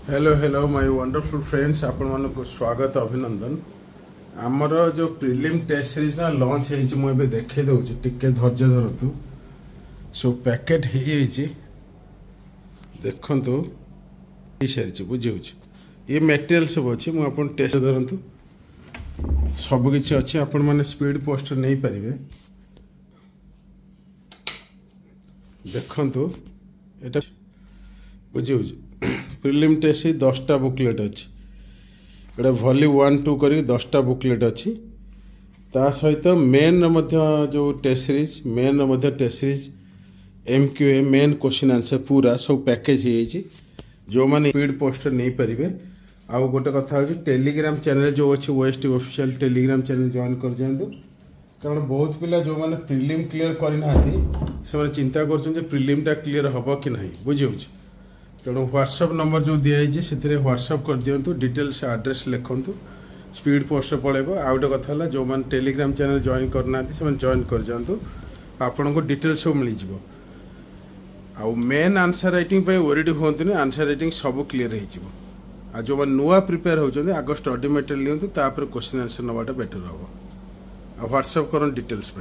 Hello hello my wonderful friends आपण मानक स्वागत अभिनंदन आमर जो प्रिलिम टेस्ट सीरीज ना लॉन्च होइछि मु एबे देखे दउछि टिके धैर्य धरतु सो पैकेट होइछि देखंतु ई सरिछि बुझिउछि ये मटेरियल सब अछि मु आपण टेस्ट धरंतु सब किछि अछि आपण माने स्पीड पोस्टर नै परिबे देखंतु एटा बुझिउछि प्रिलिम टेस्ट 10टा बुकलेट अच्छी एटा वॉल्यू 1 2 करी 10टा बुकलेट अच्छी ता सहित मेन जो test series main test series एमक्यूए मेन क्वेश्चन आंसर पूरा सब पैकेज हो जो माने स्पीड पोस्टर नहीं पारे आउ गोटे कथा हो टेलीग्राम चैनल जो अच्छी best official Telegram channel join कर जातु कारण बहुत पिला जो माने प्रिलिम क्लियर करना से चिंता कर प्रिलिमटा क्लियर हम कि नहीं बुझे तेणु व्हाट्सअप नंबर जो दिखाई से व्हाट्सअप कर दिंतु डिटेल्स एड्रेस लिखुँ स्पीड पोस्ट पड़ेगा आउ गोटे कथा जो मैंने टेलीग्राम चैनल जॉइन करना से जॉइन कर जातु आपन को डिटेल्स सब मिल जाव आउ मेन आंसर राइटिंग ओरिडी हूँ आंसर राइटिंग सब क्लीयर हो जो मैंने नुआ प्रिपेयर होती आग स्टडी मटेरियल लिंतु क्वेश्चन आंसर नवाटा बेटर हम आ व्हाट्सअप कर डिटेल्स।